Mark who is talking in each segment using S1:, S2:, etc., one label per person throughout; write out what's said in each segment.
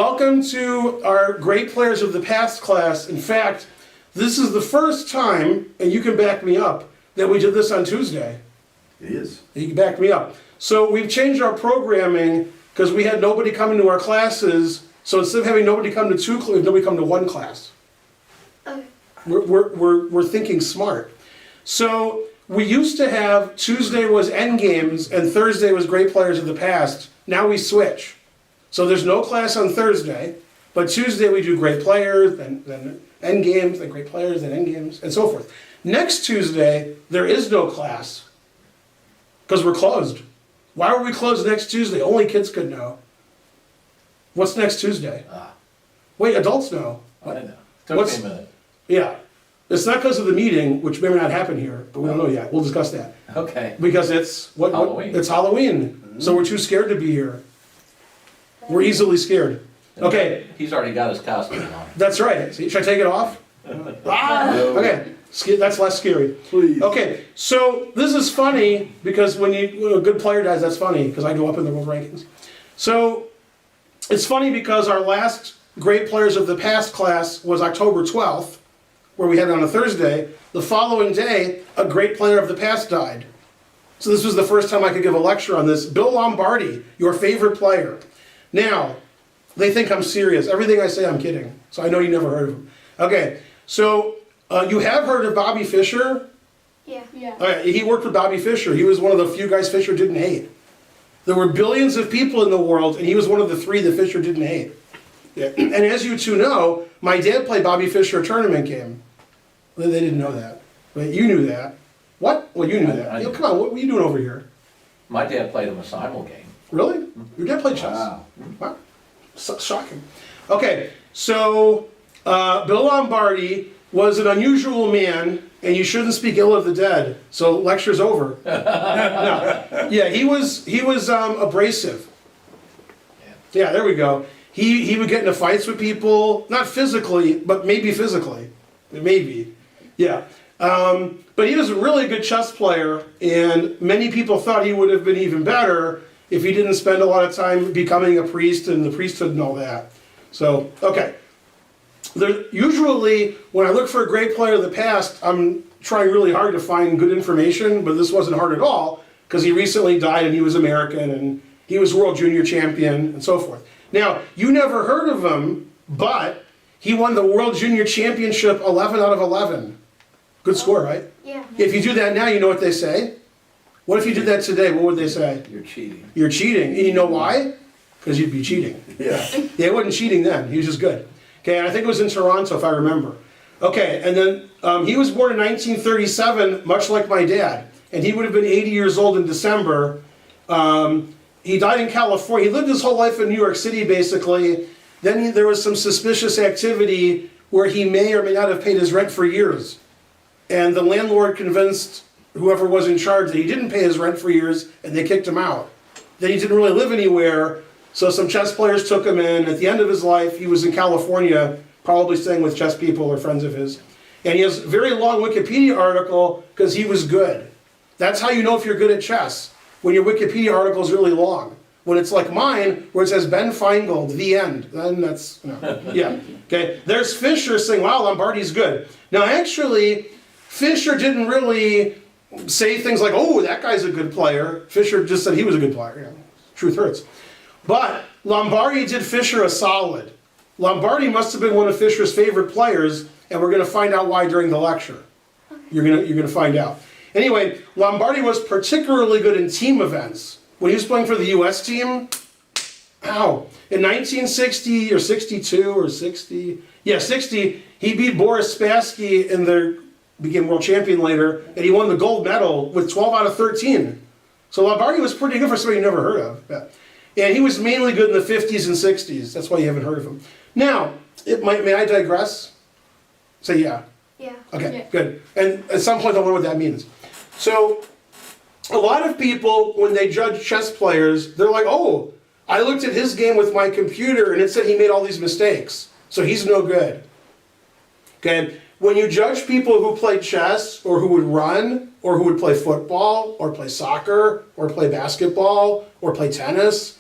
S1: Welcome to our Great Players of the Past class. In fact, this is the first time, and you can back me up, that we did this on Tuesday.
S2: It is.
S1: You can back me up. So we've changed our programming because we had nobody coming to our classes. So instead of having nobody come to two classes, nobody come to one class.
S3: Okay.
S1: We're thinking smart. So we used to have Tuesday was Endgames and Thursday was Great Players of the Past. Now we switch. So there's no class on Thursday, but Tuesday we do Great Players, then Endgames, then Great Players, then Endgames, and so forth. Next Tuesday, there is no class because we're closed. Why were we closed next Tuesday? Only kids could know. What's next Tuesday? Wait, adults know.
S2: I know. Took me a minute.
S1: Yeah. It's not because of the meeting, which may or may not happen here, but we don't know yet. We'll discuss that.
S2: Okay.
S1: Because it's
S2: Halloween.
S1: It's Halloween. So we're too scared to be here. We're easily scared. Okay.
S2: He's already got his costume on.
S1: That's right. See, should I take it off? Okay. That's less scary.
S2: Please.
S1: Okay. So this is funny because when a good player dies, that's funny because I go up in the world rankings. So it's funny because our last Great Players of the Past class was October 12th, where we had it on a Thursday. The following day, a great player of the past died. So this was the first time I could give a lecture on this. Bill Lombardi, your favorite player. Now, they think I'm serious. Everything I say, I'm kidding. So I know you never heard of him. Okay, so you have heard of Bobby Fischer?
S3: Yeah.
S1: All right, he worked with Bobby Fischer. He was one of the few guys Fischer didn't hate. There were billions of people in the world, and he was one of the three that Fischer didn't hate. Yeah. And as you two know, my dad played Bobby Fischer a tournament game. Well, they didn't know that. But you knew that. What? Well, you knew that. Come on, what were you doing over here?
S2: My dad played him a simul game.
S1: Really? Your dad played chess?
S2: Wow.
S1: So shocking. Okay, so Bill Lombardi was an unusual man, and you shouldn't speak ill of the dead. So lecture's over. No. Yeah, he was abrasive. Yeah, there we go. He would get into fights with people, not physically, but maybe physically. Maybe. Yeah. But he was a really good chess player, and many people thought he would have been even better if he didn't spend a lot of time becoming a priest and the priesthood and all that. So, okay. Usually, when I look for a great player of the past, I'm trying really hard to find good information, but this wasn't hard at all, because he recently died and he was American, and he was world junior champion, and so forth. Now, you never heard of him, but he won the World Junior Championship 11 out of 11. Good score, right?
S3: Yeah.
S1: If you do that now, you know what they say? What if you did that today? What would they say?
S2: You're cheating.
S1: You're cheating. And you know why? Because you'd be cheating.
S2: Yeah.
S1: Yeah, he wasn't cheating then. He was just good. Okay, and I think it was in Toronto, if I remember. Okay, and then he was born in 1937, much like my dad. And he would have been 80 years old in December. He died in California. He lived his whole life in New York City, basically. Then there was some suspicious activity where he may or may not have paid his rent for years. And the landlord convinced whoever was in charge that he didn't pay his rent for years, and they kicked him out. Then he didn't really live anywhere, so some chess players took him in. At the end of his life, he was in California, probably staying with chess people or friends of his. And he has a very long Wikipedia article because he was good. That's how you know if you're good at chess, when your Wikipedia article is really long. When it's like mine, where it says Ben Feingold, the end, then that's, yeah. Okay, there's Fischer saying, wow, Lombardi's good. Now actually, Fischer didn't really say things like, oh, that guy's a good player. Fischer just said he was a good player. Yeah, truth hurts. But Lombardi did Fischer a solid. Lombardi must have been one of Fischer's favorite players, and we're going to find out why during the lecture. You're going to find out. Anyway, Lombardi was particularly good in team events. When he was playing for the U.S. team, in 1960 or 62 or 60, 60, he beat Boris Spassky in the became world champion later, and he won the gold medal with 12 out of 13. So Lombardi was pretty good for somebody you never heard of. Yeah. And he was mainly good in the 50s and 60s. That's why you haven't heard of him. Now, may I digress? Say yeah.
S3: Yeah.
S1: Okay,
S3: Yeah.
S1: good. And at some point I'll learn what that means. So, a lot of people, when they judge chess players, they're like, oh, I looked at his game with my computer and it said he made all these mistakes. So he's no good. Okay? When you judge people who play chess, or who would run, or who would play football, or play soccer, or play basketball, or play tennis,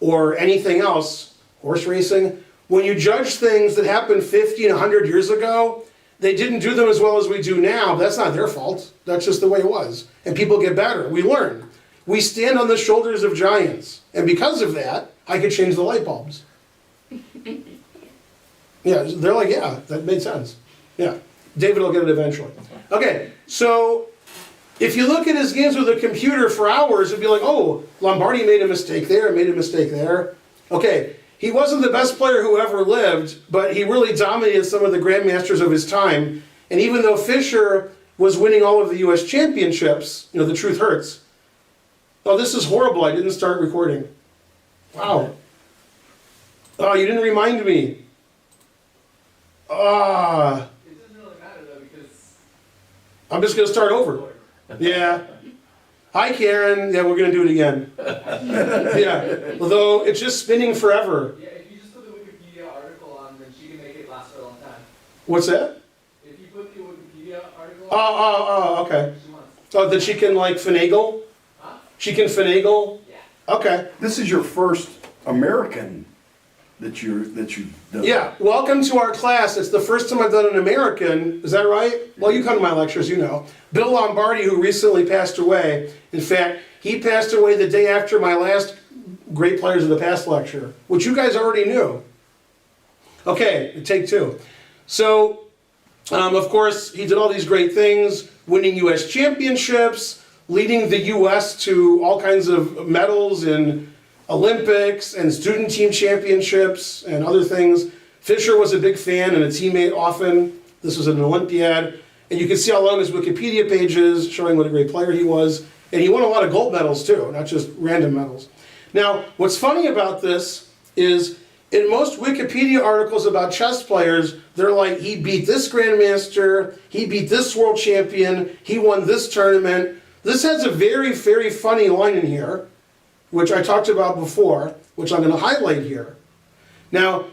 S1: or anything else, horse racing. When you judge things that happened 50 and 100 years ago, they didn't do them as well as we do now. But that's not their fault. That's just the way it was. And people get better. We learn. We stand on the shoulders of giants. And because of that, I could change the light bulbs. Yeah, they're like, yeah, that made sense. Yeah, David will get it eventually. Okay, so if you look at his games with a computer for hours, it'd be like, oh, Lombardi made a mistake there, made a mistake there. Okay, he wasn't the best player who ever lived, but he really dominated some of the grandmasters of his time. And even though Fischer was winning all of the US championships, you know, the truth hurts. Oh, this is horrible, I didn't start recording. Wow. Oh, you didn't remind me. Ah.
S3: It doesn't really matter though because
S1: I'm just gonna start over. Yeah. Hi, Karen. Yeah, we're gonna do it again. Yeah. Although it's just spinning forever.
S3: yeah, if you just put the Wikipedia article on, then she can make it last for a long time.
S1: What's that?
S3: If you put the Wikipedia article on,
S1: Oh, okay.
S3: she wants.
S1: So that she can like finagle?
S3: Huh?
S1: She can finagle?
S3: Yeah.
S1: Okay.
S4: This is your first American that you've done.
S1: Yeah. Welcome to our class. It's the first time I've done an American. Is that right? Well, you come to my lectures, you know. Bill Lombardi, who recently passed away. In fact, he passed away the day after my last Great Players of the Past lecture, which you guys already knew. Okay, take two. So, of course, he did all these great things, winning US championships, leading the US to all kinds of medals in Olympics and student team championships and other things. Fischer was a big fan and a teammate often. This was an Olympiad. And you can see how long his Wikipedia page is, showing what a great player he was. And he won a lot of gold medals too, not just random medals. Now, what's funny about this is in most Wikipedia articles about chess players, they're like, he beat this grandmaster, he beat this world champion, he won this tournament. This has a very, very funny line in here, which I talked about before, which I'm going to highlight here. Now,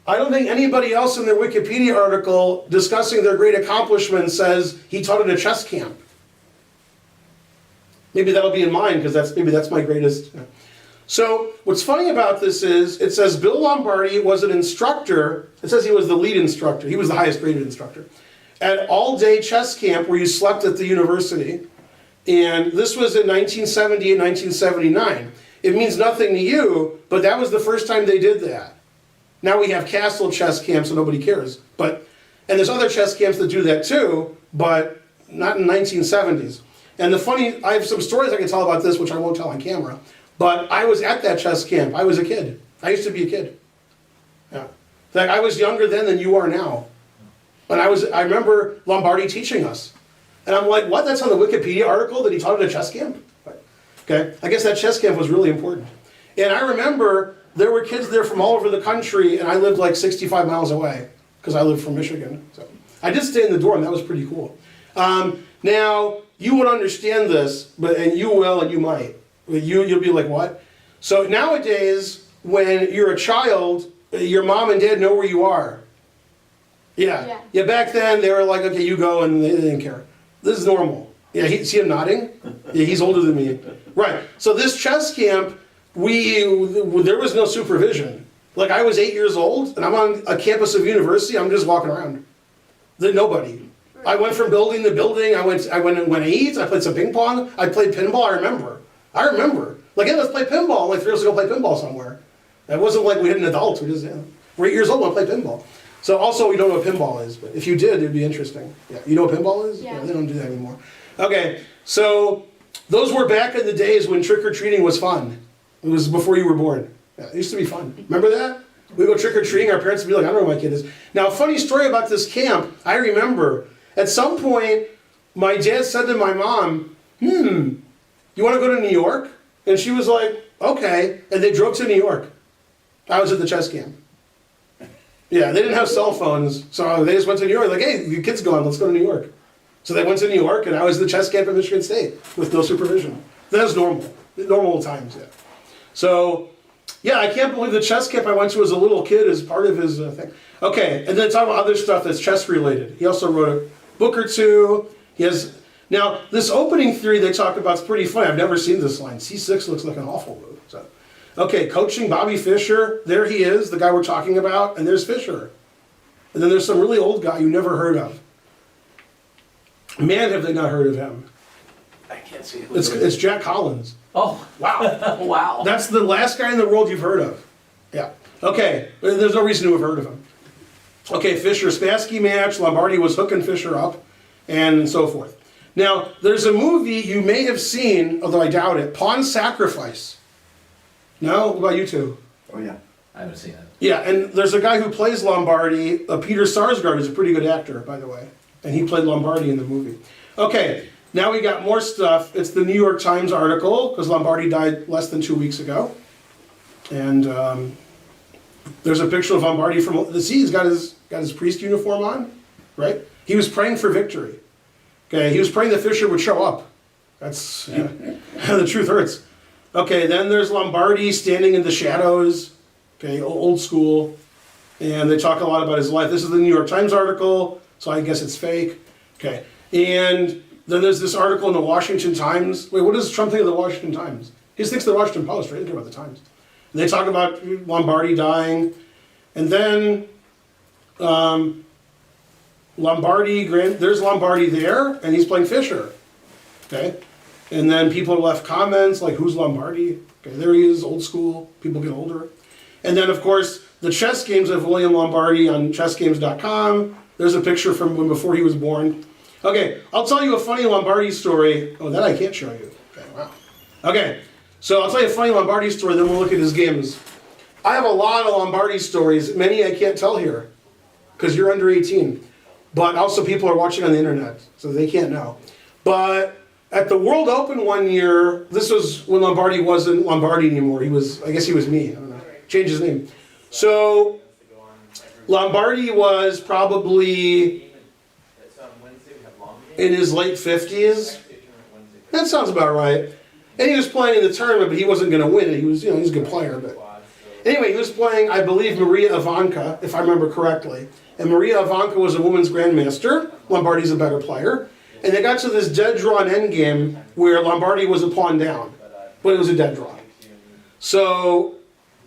S1: I don't think anybody else in their Wikipedia article discussing their great accomplishments says he taught at a chess camp. Maybe that'll be in mine, because maybe that's my greatest. So, what's funny about this is, it says Bill Lombardi was an instructor, it says he was the lead instructor, he was the highest graded instructor, at all-day chess camp where you slept at the university. And this was in 1970 and 1979. It means nothing to you, but that was the first time they did that. Now we have castle chess camps and nobody cares. And there's other chess camps that do that too, but not in the 1970s. And I have some stories I can tell about this, which I won't tell on camera, but I was at that chess camp. I was a kid. I used to be a kid. Yeah. In fact, I was younger then than you are now. And I remember Lombardi teaching us. And I'm like, what? That's on the Wikipedia article that he taught at a chess camp? Okay, I guess that chess camp was really important. And I remember there were kids there from all over the country, and I lived like 65 miles away, because I lived from Michigan. So I did stay in the dorm, that was pretty cool. Now, you would understand this, and you will and you might. You'll be like, what? So nowadays, when you're a child, your mom and dad know where you are. Yeah, back then they were like, okay, you go, and they didn't care. This is normal. Yeah, see him nodding? Yeah, he's older than me. Right, so this chess camp, there was no supervision. Like, I was 8 years old, and I'm on a campus of university, I'm just walking around. Nobody. I went from building to building, I went and eat, I played some ping pong, I played pinball, I remember. Like, hey, let's play pinball, like 3 years ago, play pinball somewhere. It wasn't like we had an adult, we're 8 years old, we'll play pinball. So also, we don't know what pinball is, but if you did, it'd be interesting. Yeah, you know what pinball is?
S5: Yeah.
S1: They don't do that anymore. Okay, so those were back in the days when trick-or-treating was fun. It was before you were born. Yeah, it used to be fun. Remember that? We go trick-or-treating, our parents would be like, I don't know where my kid is. Now, funny story about this camp, I remember, at some point, my dad said to my mom, you want to go to New York? And she was like, okay, and they drove to New York. I was at the chess camp. Yeah, they didn't have cell phones, so they just went to New York, like, hey, your kid's gone, let's go to New York. So they went to New York, and I was at the chess camp at Michigan State with no supervision. That was normal times, yeah. So, yeah, I can't believe the chess camp I went to as a little kid is part of his thing. Okay, and then talk about other stuff that's chess related. He also wrote a book or two. Now, this opening theory they talk about is pretty funny. I've never seen this line. C6 looks like an awful move. So, Okay, coaching Bobby Fischer, there he is, the guy we're talking about, and there's Fischer. And then there's some really old guy you never heard of. Man, have they not heard of him.
S2: I can't see who
S1: It's Jack Collins.
S2: Oh,
S1: Wow.
S2: wow.
S1: That's the last guy in the world you've heard of. Yeah. Okay, there's no reason to have heard of him. Okay, Fischer-Spassky match, Lombardi was hooking Fischer up, and so forth. Now, there's a movie you may have seen, although I doubt it, Pawn Sacrifice. No? What about you two?
S4: Oh, yeah.
S2: I haven't seen it.
S1: Yeah, and there's a guy who plays Lombardi, Peter Sarsgaard, is a pretty good actor, by the way. And he played Lombardi in the movie. Okay, now we got more stuff. It's the New York Times article, because Lombardi died less than 2 weeks ago. And there's a picture of Lombardi from, see, he's got his priest uniform on, right? He was praying for victory. Okay, he was praying that Fischer would show up. That's, the truth hurts. Okay, then there's Lombardi standing in the shadows, okay, old school. And they talk a lot about his life. This is the New York Times article, so I guess it's fake. Okay, and then there's this article in the Washington Times. Wait, what does Trump think of the Washington Times? He just thinks of the Washington Post, right? He doesn't care about the Times. And they talk about Lombardi dying. And then there's Lombardi there, and he's playing Fischer. Okay? And then people left comments like, who's Lombardi? Okay, there he is, old school. People get older. And then, of course, the chess games of William Lombardi on chessgames.com. There's a picture from when before he was born. Okay, I'll tell you a funny Lombardi story. Oh, that I can't show you. Okay, wow. Okay, so I'll tell you a funny Lombardi story, then we'll look at his games. I have a lot of Lombardi stories. Many I can't tell here, because you're under 18. But also people are watching on the internet, so they can't know. But at the World Open one year, this was when Lombardi wasn't Lombardi anymore. I guess he was me. I don't know. Changed his name. So Lombardi was probably in his late 50s. That sounds about right. And he was playing in the tournament, but he wasn't going to win it. He was, he's a good player. But anyway, he was playing, I believe, Maria Ivanka, if I remember correctly. And Maria Ivanka was a women's grandmaster. Lombardi's a better player. And they got to this dead draw in endgame where Lombardi was a pawn down. But it was a dead draw. So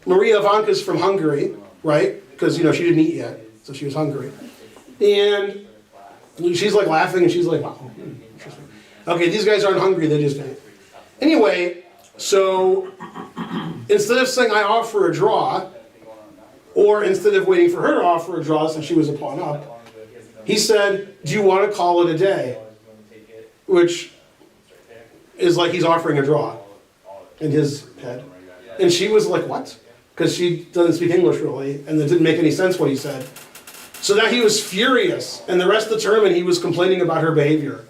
S1: Maria Ivanka's from Hungary, right? Because, she didn't eat yet. So she was hungry. And she's like laughing and she's like, wow, interesting. Okay, these guys aren't hungry, they just ate. Anyway, so instead of saying I offer a draw, or instead of waiting for her to offer a draw since she was a pawn up, he said, do you want to call it a day? Which is like he's offering a draw in his head. And she was like, what? Because she doesn't speak English really, and it didn't make any sense what he said. So that he was furious, and the rest of the tournament he was complaining about her behavior.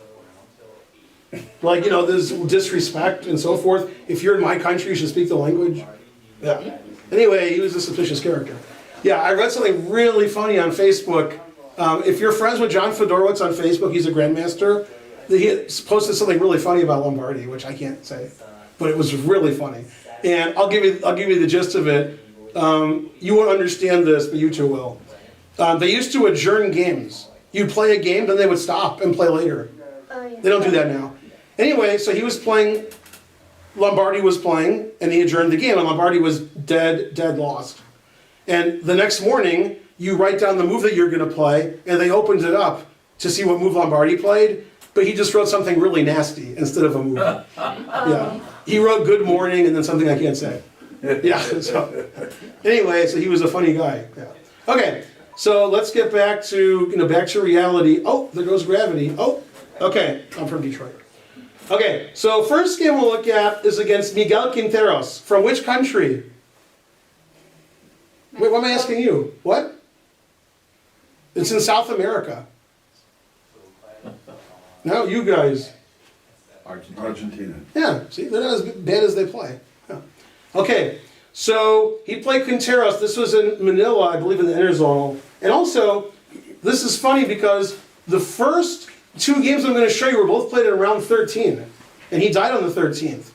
S1: Like, there's disrespect and so forth. If you're in my country, you should speak the language. Yeah. Anyway, he was a suspicious character. Yeah, I read something really funny on Facebook. If you're friends with John Fedorowicz on Facebook, he's a grandmaster. He posted something really funny about Lombardi, which I can't say, but it was really funny. And I'll give you the gist of it. You won't understand this, but you two will. They used to adjourn games. You'd play a game, then they would stop and play later. They don't do that now. Anyway, so he was playing, Lombardi was playing, and he adjourned the game, and Lombardi was dead lost. And the next morning, you write down the move that you're going to play, and they opened it up to see what move Lombardi played, but he just wrote something really nasty instead of a move. Yeah. He wrote good morning and then something I can't say. Yeah. So anyway, so he was a funny guy. Yeah. Okay. So let's get back to back to reality. Oh, there goes gravity. Oh, okay. I'm from Detroit. Okay. So first game we'll look at is against Miguel Quinteros. From which country? Wait, what am I asking you? What? It's in South America. No, you guys.
S4: Argentina.
S1: Yeah, see, they're not as bad as they play. Yeah. Okay, so he played Quinteros. This was in Manila, I believe, in the interzonal. And also, this is funny because the first two games I'm going to show you were both played at around 13. And he died on the 13th.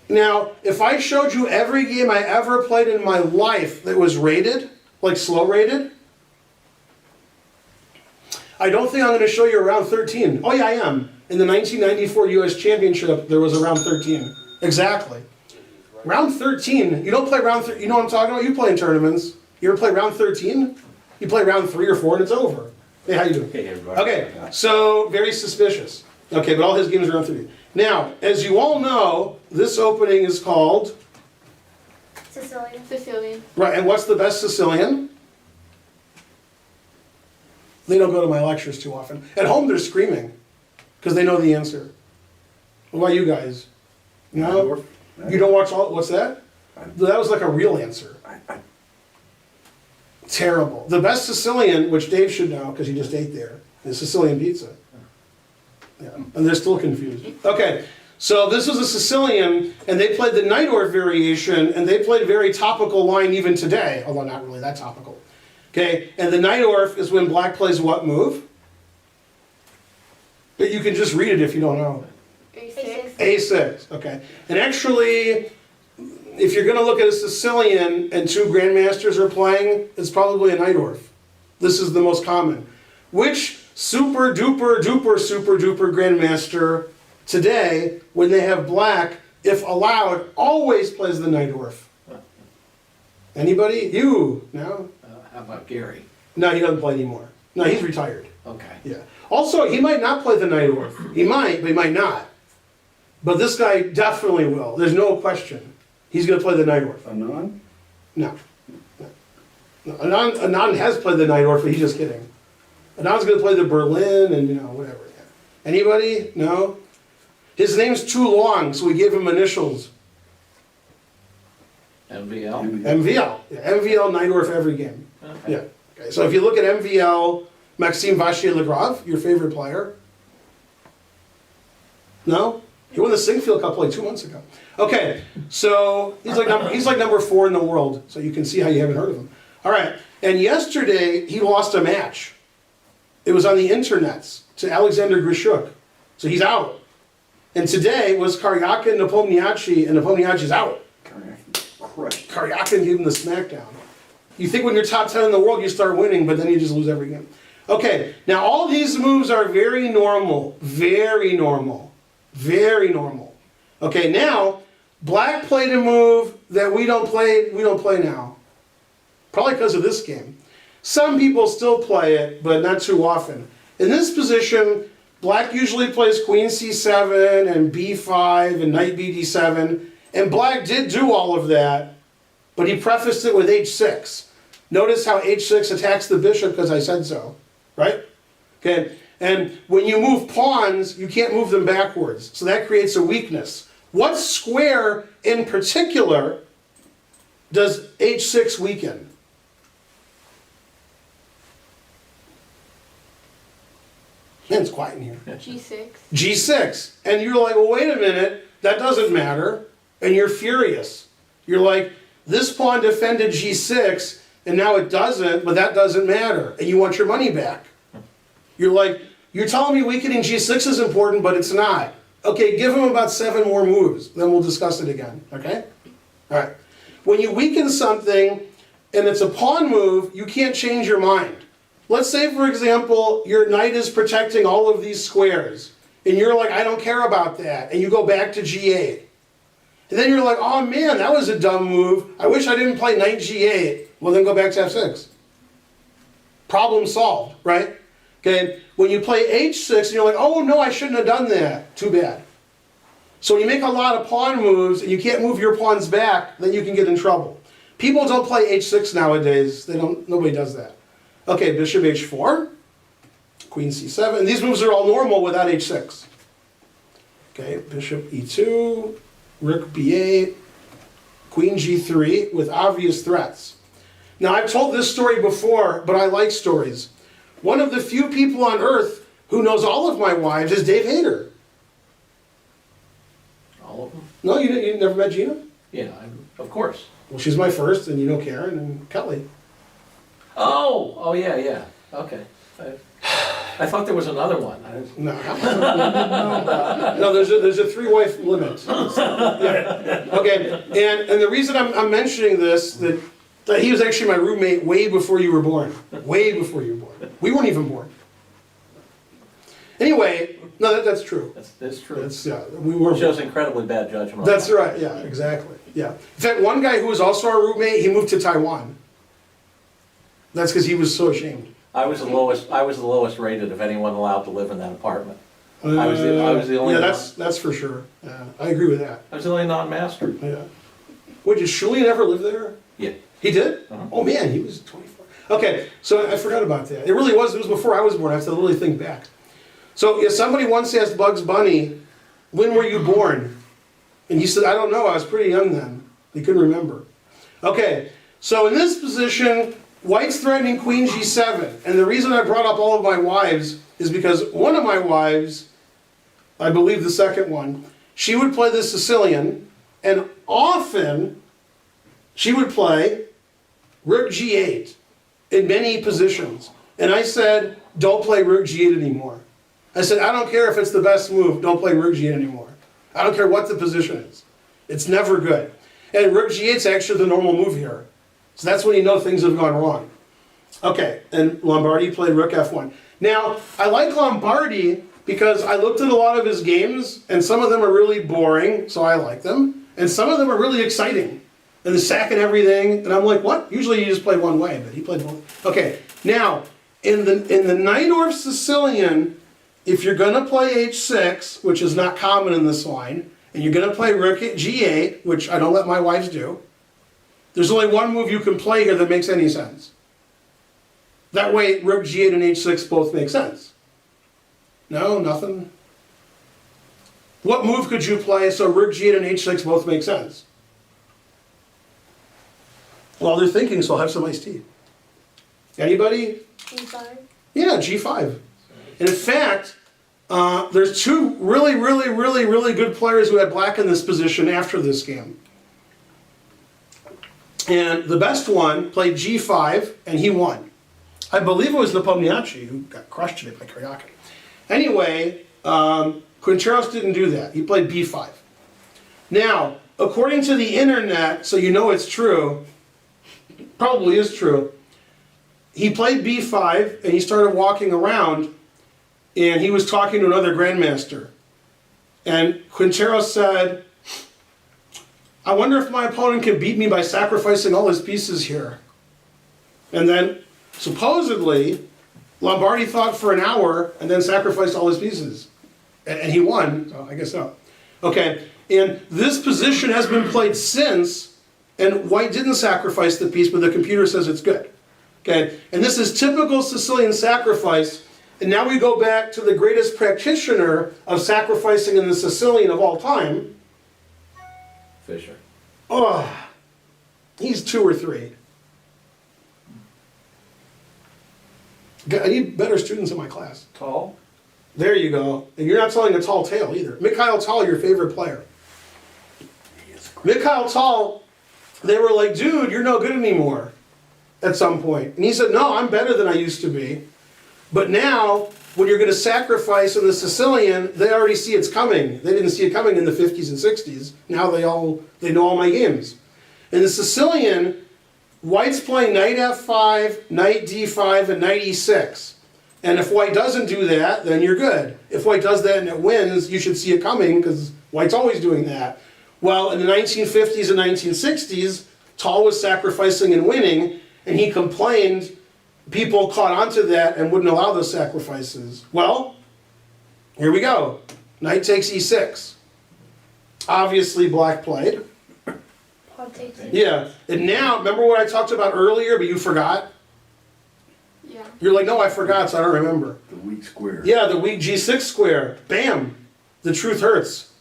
S1: Now, if I showed you every game I ever played in my life that was rated, like slow rated, I don't think I'm going to show you around 13. Oh yeah, I am. In the 1994 U.S. Championship, there was around 13. Exactly. Round 13, you don't play round, you know what I'm talking about? You play in tournaments. You ever play round 13? You play round 3 or 4 and it's over. Hey, how you doing?
S2: Hey, everybody.
S1: Okay, so very suspicious. Okay, but all his games are round 3. Now, as you all know, this opening is called,
S5: Sicilian.
S1: right, and what's the best Sicilian? They don't go to my lectures too often. At home, they're screaming because they know the answer. What about you guys? No? You don't watch all, what's that? That was like a real answer. Terrible. The best Sicilian, which Dave should know because he just ate there, is Sicilian pizza. Yeah, and they're still confused. Okay, so this was a Sicilian, and they played the Najdorf variation, and they played a very topical line even today, although not really that topical. Okay, and the Najdorf is when black plays what move? But you can just read it if you don't know.
S5: A6.
S1: A6, okay. And actually, if you're going to look at a Sicilian and 2 grandmasters are playing, it's probably a Najdorf. This is the most common. Which super duper grandmaster today, when they have black, if allowed, always plays the Najdorf? Anybody? You? No?
S2: How about Gary?
S1: No, he doesn't play anymore. No, he's retired.
S2: Okay.
S1: Yeah. Also, he might not play the Najdorf. He might, but he might not. But this guy definitely will. There's no question. He's going to play the Najdorf.
S4: Anon?
S1: No. No. Anon has played the Najdorf, but he's just kidding. Anon's going to play the Berlin and, you know, whatever. Yeah. Anybody? No? His name's too long, so we gave him initials.
S2: MVL?
S1: MVL. Yeah, MVL Najdorf every game.
S2: Okay.
S1: Yeah. Okay. So if you look at MVL, Maxime Vachier-Lagrave, your favorite player. No? He won the Singfield Cup like 2 months ago. Okay, so he's like number 4 in the world, so you can see how you haven't heard of him. All right, and yesterday he lost a match. It was on the internets to Alexander Grishuk, so he's out. And today was Karyakin Nepomniachtchi, and Nepomniachtchi's out.
S4: Crushed.
S1: Karyakin gave him the smackdown. You think when you're top 10 in the world you start winning, but then you just lose every game. Okay, now all these moves are very normal, very normal. Very normal. Okay, now, black played a move that we don't play now. Probably because of this game. Some people still play it, but not too often. In this position, black usually plays queen c7 and b5 and knight bd7. And black did do all of that, but he prefaced it with h6. Notice how h6 attacks the bishop because I said so, right? Okay. And when you move pawns, you can't move them backwards. So that creates a weakness. What square in particular does h6 weaken? Man, it's quiet in here.
S5: G6.
S1: G6. And you're like, well, wait a minute, that doesn't matter. And you're furious. You're like, this pawn defended G6, and now it doesn't, but that doesn't matter. And you want your money back. You're like, you're telling me weakening G6 is important, but it's not. Okay, give him about 7 more moves, then we'll discuss it again, okay? All right. When you weaken something, and it's a pawn move, you can't change your mind. Let's say, for example, your knight is protecting all of these squares, and you're like, I don't care about that, and you go back to G8. And then you're like, oh man, that was a dumb move. I wish I didn't play knight G8. Well, then go back to F6. Problem solved, right? Okay, when you play h6 and you're like, oh no, I shouldn't have done that. Too bad. So when you make a lot of pawn moves and you can't move your pawns back, then you can get in trouble. People don't play h6 nowadays. Nobody does that. Okay, bishop h4, queen c7. And these moves are all normal without h6. Okay, bishop e2, rook b8, queen g3 with obvious threats. Now I've told this story before, but I like stories. One of the few people on earth who knows all of my wives is Dave Hayter.
S2: All of them?
S1: No, you never met Gina?
S2: Yeah, of course.
S1: Well, she's my first, and you know Karen and Kelly.
S2: Oh, yeah. Okay. I thought there was another one.
S1: No, no, there's a 3-wife limit. Yeah. Okay, and the reason I'm mentioning this, that he was actually my roommate way before you were born. Way before you were born. We weren't even born. Anyway, no, that's true.
S2: That's true.
S1: That's, yeah, we were.
S2: Shows incredibly bad judgment. on
S1: That's
S2: that.
S1: right, yeah, exactly, yeah. In fact, one guy who was also our roommate, he moved to Taiwan. That's because he was so ashamed.
S2: I was the lowest rated of anyone allowed to live in that apartment. I was the only
S1: Yeah,
S2: one.
S1: that's for sure, yeah, I agree with that,
S2: I was the only non-master.
S1: yeah. Wait, did Shulian ever live there?
S2: Yeah.
S1: He did?
S2: Uh-huh.
S1: Oh man, he was 24. Okay, so I forgot about that. It was before I was born, I have to really think back. So yeah, somebody once asked Bugs Bunny, when were you born? And he said, I don't know, I was pretty young then. He couldn't remember. Okay, so in this position, White's threatening Queen G7. And the reason I brought up all of my wives is because one of my wives, I believe the second one, she would play the Sicilian, and often she would play Rook G8 in many positions. And I said, don't play Rook G8 anymore. I said, I don't care if it's the best move, don't play Rook G8 anymore. I don't care what the position is. It's never good. And Rook G8 is actually the normal move here. So that's when you know things have gone wrong. Okay, and Lombardi played Rook F1. Now, I like Lombardi because I looked at a lot of his games, and some of them are really boring, so I like them. And some of them are really exciting. And the sack and everything, and I'm like, what? Usually you just play one way, but he played both. Okay, now, in the Najdorf Sicilian, if you're gonna play H6, which is not common in this line, and you're gonna play Rook at G8, which I don't let my wives do, there's only one move you can play here that makes any sense. That way, Rook G8 and H6 both make sense. No, nothing? What move could you play so Rook G8 and H6 both make sense? Well, they're thinking, so I'll have some iced tea. Anybody?
S5: G5?
S1: Yeah, G5. And in fact, there's two really good players who had black in this position after this game. And the best one played G5, and he won. I believe it was Nepomniachtchi who got crushed today by Karyakin. Anyway, Quinteros didn't do that. He played B5. Now, according to the internet, so you know it's true, probably is true, he played B5 and he started walking around and he was talking to another grandmaster. And Quinteros said, I wonder if my opponent can beat me by sacrificing all his pieces here. And then, supposedly, Lombardi thought for an hour and then sacrificed all his pieces. And he won, so I guess so. Okay, and this position has been played since, and White didn't sacrifice the piece, but the computer says it's good. Okay, and this is typical Sicilian sacrifice, and now we go back to the greatest practitioner of sacrificing in the Sicilian of all time.
S2: Fisher.
S1: Oh, he's 2 or 3. I need better students in my class.
S2: Tall.
S1: There you go. And you're not telling a tall tale either. Mikhail Tal, your favorite player. Mikhail Tal, they were like, dude, you're no good anymore at some point. And he said, no, I'm better than I used to be. But now, when you're going to sacrifice in the Sicilian, they already see it's coming. They didn't see it coming in the 50s and 60s. Now they know all my games. In the Sicilian, White's playing knight f5, knight d5, and knight e6. And if White doesn't do that, then you're good. If White does that and it wins, you should see it coming because White's always doing that. Well, in the 1950s and 1960s, Tal was sacrificing and winning, and he complained people caught onto that and wouldn't allow those sacrifices. Well, here we go. Knight takes e6. Obviously, black played.
S5: Pawn takes it.
S1: Yeah, and now, remember what I talked about earlier, but you forgot?
S5: Yeah.
S1: You're like, no, I forgot, so I don't remember.
S4: The weak square.
S1: Yeah, the weak G6 square. Bam! The truth hurts.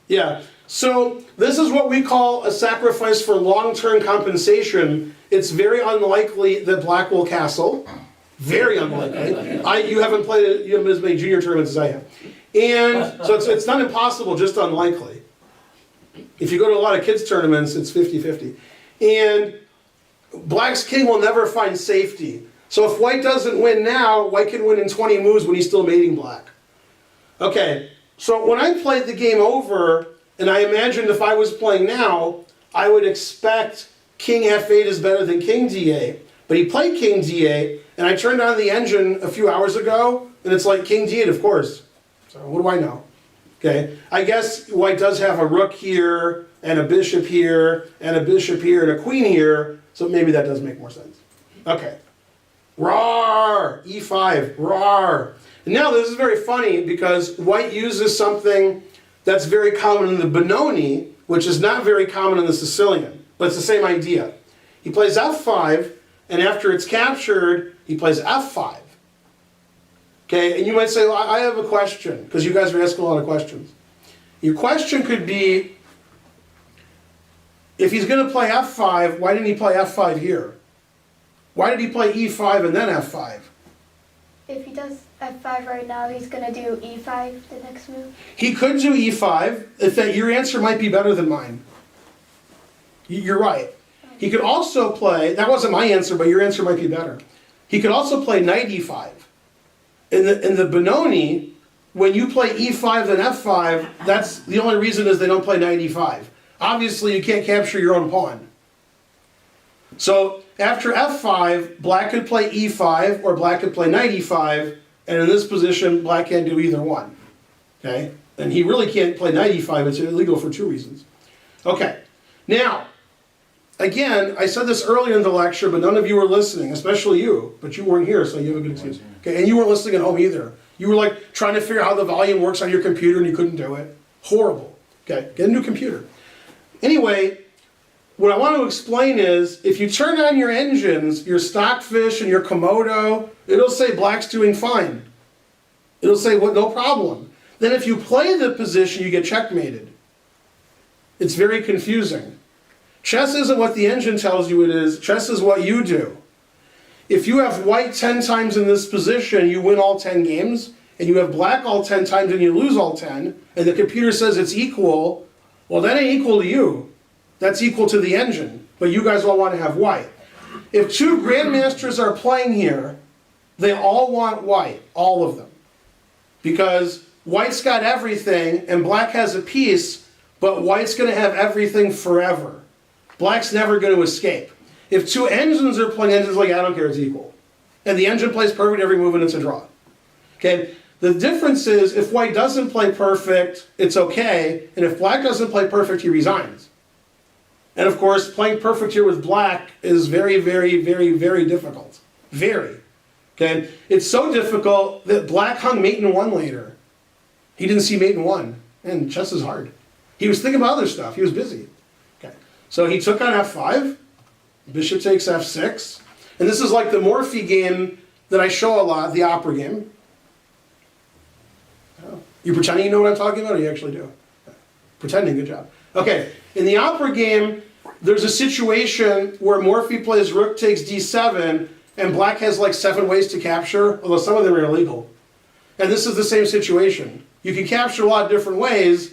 S1: Yeah, so this is what we call a sacrifice for long-term compensation. It's very unlikely that black will castle. Very unlikely. You haven't played it, you haven't as many junior tournaments as I have. And so it's not impossible, just unlikely. If you go to a lot of kids tournaments, it's 50-50. And black's king will never find safety. So if white doesn't win now, white can win in 20 moves when he's still mating black. Okay, so when I played the game over, and I imagined if I was playing now, I would expect king f8 is better than king d8. But he played king d8, and I turned on the engine a few hours ago, and it's like king d8, of course. So what do I know? Okay, I guess white does have a rook here, and a bishop here, and a bishop here, and a queen here, so maybe that does make more sense. Okay. Roar! E5, roar! And now this is very funny because white uses something that's very common in the Benoni, which is not very common in the Sicilian, but it's the same idea. He plays F5, and after it's captured, he plays F5. Okay, and you might say, well, I have a question, because you guys are asking a lot of questions. Your question could be, if he's going to play F5, why didn't he play F5 here? Why did he play E5 and then F5?
S5: If he does F5 right now, he's gonna do E5 the next move.
S1: He could do E5, if that your answer might be better than mine. You're right. He could also play, that wasn't my answer, but your answer might be better. He could also play knight E5. In the Benoni, when you play E5 then F5, that's the only reason is they don't play knight E5. Obviously you can't capture your own pawn. So after F5, black could play E5 or black could play knight E5, and in this position, black can't do either one. Okay? And he really can't play knight E5, it's illegal for two reasons. Okay, now, again, I said this earlier in the lecture, but none of you were listening, especially you, but you weren't here, so you have a good excuse. Okay, and you weren't listening at home either. You were like trying to figure out how the volume works on your computer and you couldn't do it. Horrible. Okay, get a new computer. Anyway, what I want to explain is, if you turn on your engines, your Stockfish and your Komodo, it'll say black's doing fine. It'll say, well, no problem. Then if you play the position, you get checkmated. It's very confusing. Chess isn't what the engine tells you it is. Chess is what you do. If you have white 10 times in this position, you win all 10 games, and you have black all 10 times and you lose all 10, and the computer says it's equal, well, that ain't equal to you. That's equal to the engine, but you guys all want to have white. If two grandmasters are playing here, they all want white, all of them. Because white's got everything, and black has a piece, but white's going to have everything forever. Black's never going to escape. If two engines are playing, engines like, I don't care, it's equal. And the engine plays perfect every move and it's a draw. Okay? The difference is, if white doesn't play perfect, it's okay, and if black doesn't play perfect, he resigns. And of course, playing perfect here with black is very, very, very, very difficult. Very. Okay? It's so difficult that black hung mate in 1 later. He didn't see mate in 1. And chess is hard. He was thinking about other stuff. He was busy. Okay. So he took on F5. Bishop takes F6. And this is like the Morphy game that I show a lot, the opera game. Oh. You pretending you know what I'm talking about, or you actually do? Pretending, good job. Okay, in the opera game, there's a situation where Morphy plays rook takes d7, and black has like 7 ways to capture, although some of them are illegal. And this is the same situation. You can capture a lot of different ways.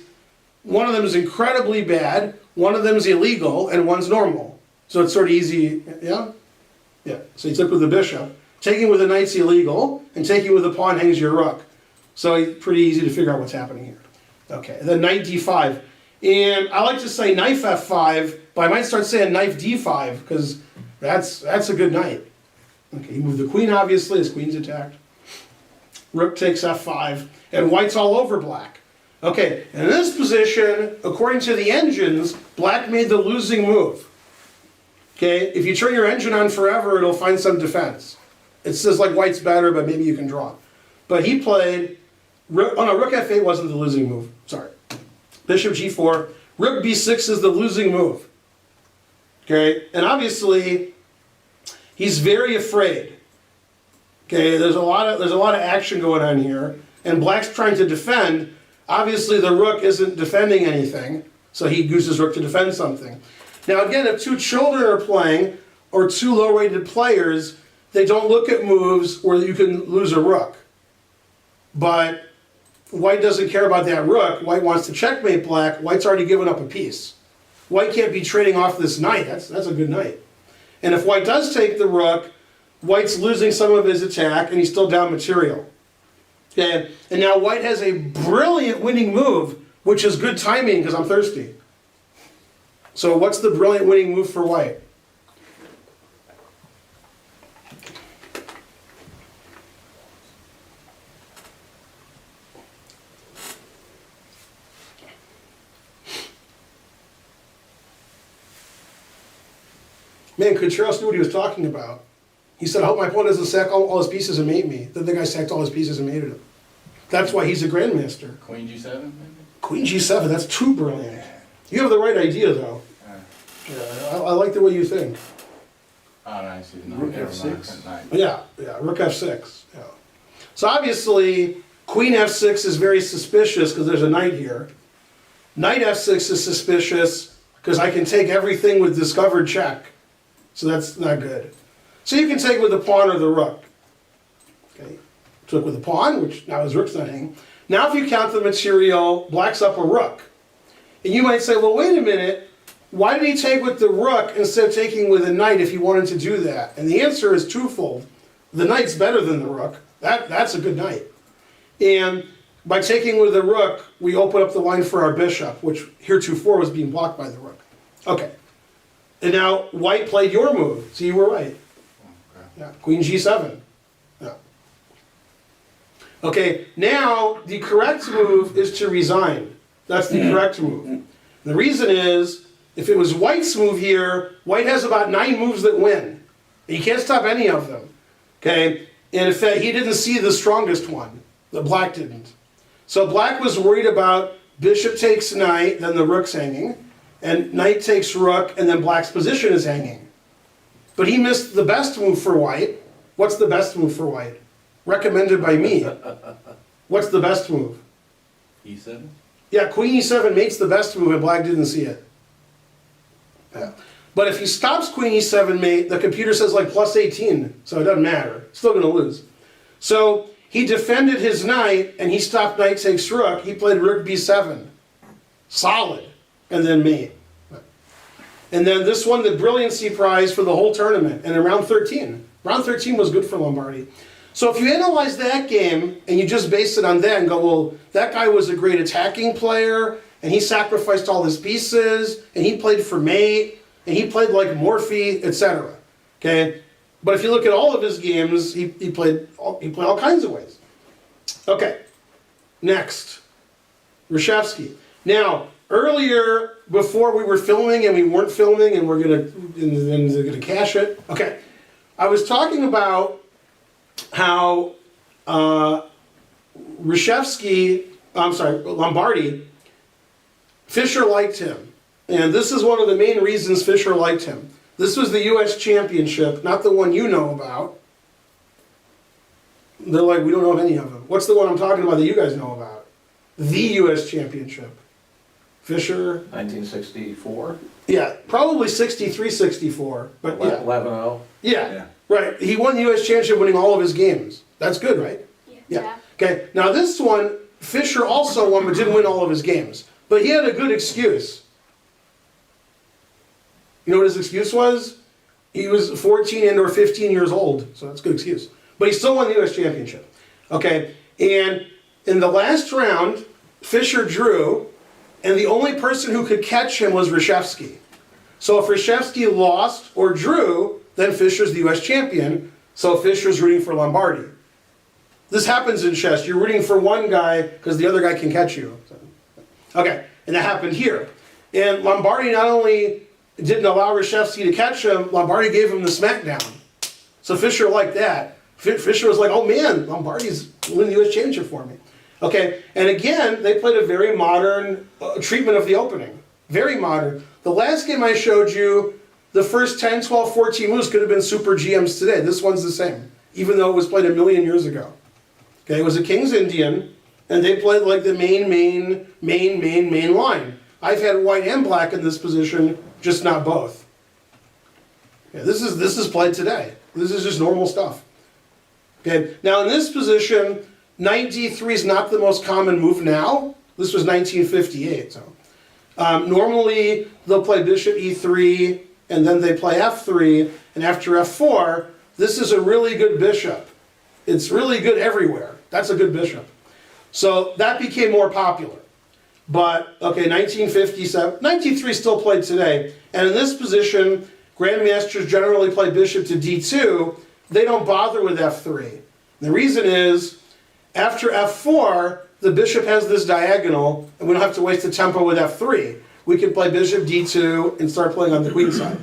S1: One of them is incredibly bad, one of them is illegal, and one's normal. So it's sort of easy, yeah? Yeah, so you took with the bishop. Taking with the knight's illegal, and taking with the pawn hangs your rook. So it's pretty easy to figure out what's happening here. Okay, then knight d5. And I like to say knife f5, but I might start saying knife d5, because that's a good knight. Okay, you move the queen, obviously, his queen's attacked. Rook takes f5, and white's all over black. Okay, and in this position, according to the engines, black made the losing move. Okay, if you turn your engine on forever, it'll find some defense. It says like white's better, but maybe you can draw. But he played, rook f8 wasn't the losing move, sorry. Bishop g4, rook b6 is the losing move. Okay, and obviously, he's very afraid. Okay, there's a lot of action going on here, and black's trying to defend. Obviously, the rook isn't defending anything, so he uses rook to defend something. Now again, if two children are playing, or two low-rated players, they don't look at moves where you can lose a rook. But white doesn't care about that rook. White wants to checkmate black. White's already given up a piece. White can't be trading off this knight. That's a good knight. And if white does take the rook, white's losing some of his attack, and he's still down material. Okay? And now white has a brilliant winning move, which is good timing because I'm thirsty. So what's the brilliant winning move for white? Man, Quinteros knew what he was talking about. He said, I hope my opponent doesn't sack all his pieces and mate me. Then the guy sacked all his pieces and mated him. That's why he's a grandmaster.
S6: Queen G7, maybe?
S1: Queen G7, that's too brilliant. You have the right idea, though. Yeah, I like the way you think.
S6: Oh, nice.
S4: Rook F6.
S1: Yeah, Rook F6. Yeah. So obviously, Queen F6 is very suspicious because there's a knight here. Knight F6 is suspicious because I can take everything with discovered check. So that's not good. So you can take with the pawn or the rook. Okay. Took with the pawn, which now his rook's not hanging. Now if you count the material, black's up a rook. And you might say, well, wait a minute. Why did he take with the rook instead of taking with a knight if he wanted to do that? And the answer is twofold. The knight's better than the rook. That's a good knight. And by taking with the rook, we open up the line for our bishop, which heretofore was being blocked by the rook. Okay. And now white played your move, so you were right. Yeah, Queen G7. Yeah. Okay, now the correct move is to resign. That's the correct move. The reason is, if it was white's move here, white has about 9 moves that win. And you can't stop any of them. Okay? And in fact, he didn't see the strongest one. The black didn't. So black was worried about bishop takes knight, then the rook's hanging, and knight takes rook, and then black's position is hanging. But he missed the best move for white. What's the best move for white? Recommended by me. What's the best move?
S6: E7?
S1: Yeah, Queen E7 mates the best move, and black didn't see it. Yeah. But if he stops Queen E7 mate, the computer says like plus 18, so it doesn't matter. Still going to lose. So he defended his knight, and he stopped knight takes rook. He played rook B7. Solid. And then mate. And then this won the brilliancy prize for the whole tournament, and in round 13. Round 13 was good for Lombardi. So if you analyze that game, and you just base it on that and go, well, that guy was a great attacking player, and he sacrificed all his pieces, and he played for mate, and he played like Morphy, etc. Okay? But if you look at all of his games, he played all kinds of ways. Okay. Next. Reshevsky. Now, earlier, before we were filming and we weren't filming and they're gonna cache it. Okay. I was talking about how Lombardi, Fischer liked him. And this is one of the main reasons Fischer liked him. This was the US Championship, not the one you know about. They're like, we don't know of any of them. What's the one I'm talking about that you guys know about? The US Championship. Fischer.
S2: 1964?
S1: Yeah, probably 63, 64. But yeah.
S2: 11-0?
S1: Yeah, right. He won the US Championship winning all of his games. That's good, right?
S5: Yeah.
S1: Okay, now this one, Fischer also won but didn't win all of his games. But he had a good excuse. You know what his excuse was? He was 14 and or 15 years old, so that's a good excuse. But he still won the US Championship. Okay, and in the last round, Fischer drew, and the only person who could catch him was Reshevsky. So if Reshevsky lost or drew, then Fischer's the US champion, so Fischer's rooting for Lombardi. This happens in chess. You're rooting for one guy because the other guy can catch you. Okay, and that happened here. And Lombardi not only didn't allow Reshevsky to catch him, Lombardi gave him the smackdown. So Fischer liked that. Fischer was like, oh man, Lombardi's winning the US championship for me. Okay, and again, they played a very modern treatment of the opening. Very modern. The last game I showed you, the first 10, 12, 14 moves could have been super GMs today. This one's the same, even though it was played a million years ago. Okay, it was a King's Indian, and they played like the main line. I've had white and black in this position, just not both. Okay, this is played today. This is just normal stuff. Okay, now in this position, knight d3 is not the most common move now. This was 1958. So normally they'll play bishop e3, and then they play f3, and after f4, this is a really good bishop. It's really good everywhere. That's a good bishop. So that became more popular. But, okay, 1957, 1903 still played today. And in this position, grandmasters generally play bishop to d2. They don't bother with f3. The reason is, after f4, the bishop has this diagonal, and we don't have to waste the tempo with f3. We can play bishop d2 and start playing on the queen side.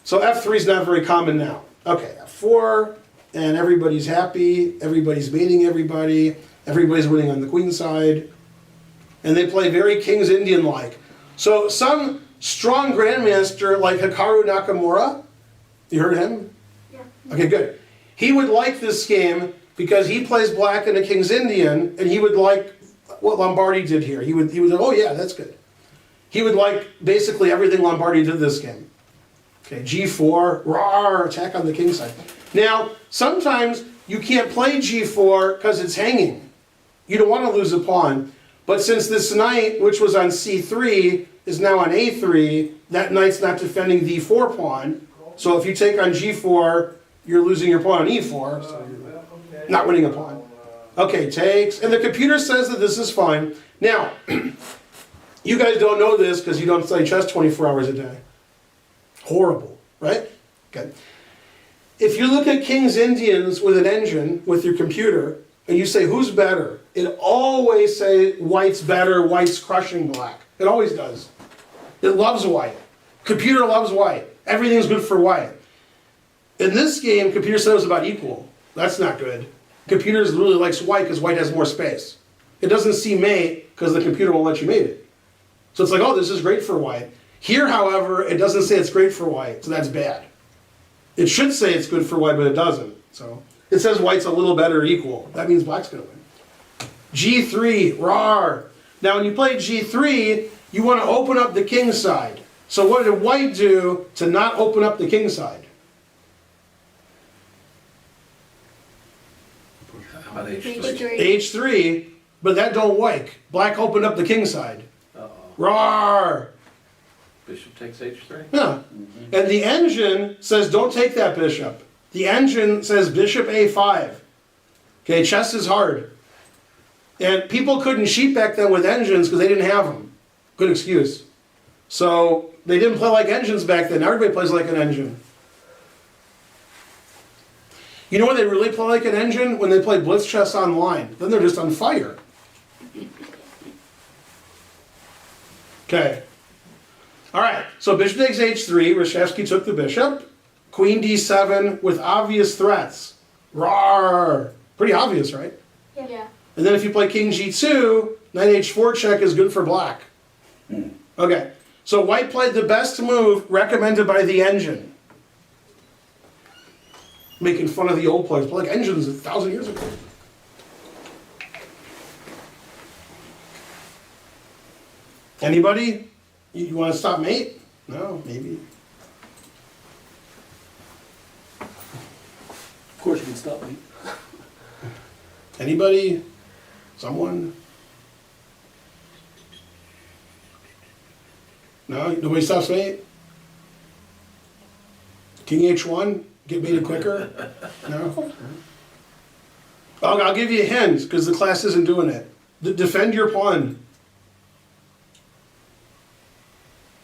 S1: So f3 is not very common now. Okay, f4, and everybody's happy, everybody's mating everybody, everybody's winning on the queen side. And they play very King's Indian-like. So some strong grandmaster like Hikaru Nakamura, you heard of him?
S5: Yeah.
S1: Okay, good. He would like this game because he plays black in a King's Indian, and he would like what Lombardi did here. He would oh yeah, that's good. He would like basically everything Lombardi did this game. Okay, g4, rawr, attack on the king side. Now, sometimes you can't play g4 because it's hanging. You don't want to lose a pawn. But since this knight, which was on c3, is now on a3, that knight's not defending the e4 pawn. So if you take on g4, you're losing your pawn on e4, so you're not winning a pawn. Okay, takes, and the computer says that this is fine. Now, you guys don't know this because you don't play chess 24 hours a day. Horrible, right? Okay. If you look at King's Indians with an engine, with your computer, and you say, who's better? It always say white's better, white's crushing black. It always does. It loves white. Computer loves white. Everything's good for white. In this game, computer said it was about equal. That's not good. Computer really likes white because white has more space. It doesn't see mate because the computer won't let you mate it. So it's like, oh, this is great for white. Here, however, it doesn't say it's great for white, so that's bad. It should say it's good for white, but it doesn't. So it says white's a little better or equal. That means black's going to win. g3, rawr. Now when you play g3, you want to open up the king side. So what did white do to not open up the king side?
S2: How about h3?
S5: H3.
S1: h3, but that don't work. Black opened up the king side.
S2: Uh-oh.
S1: Rawr.
S2: Bishop takes h3?
S1: Yeah. And the engine says don't take that bishop. The engine says bishop a5. Okay, chess is hard. And people couldn't cheat back then with engines because they didn't have them. Good excuse. So they didn't play like engines back then. Everybody plays like an engine. You know when they really play like an engine? When they play blitz chess online. Then they're just on fire. Okay. All right, so bishop takes h3. Reshevsky took the bishop. Queen d7 with obvious threats. Rawr. Pretty obvious, right?
S5: Yeah.
S1: And then if you play king g2, knight h4 check is good for black. Okay, so white played the best move recommended by the engine. Making fun of the old players, play like engines 1,000 years ago. Anybody? You want to stop mate? No, maybe.
S6: Of course you can stop me.
S1: Anybody? Someone? No? Nobody stops mate? King h1? Get mated quicker? No? I'll give you a hint, because the class isn't doing it. Defend your pawn.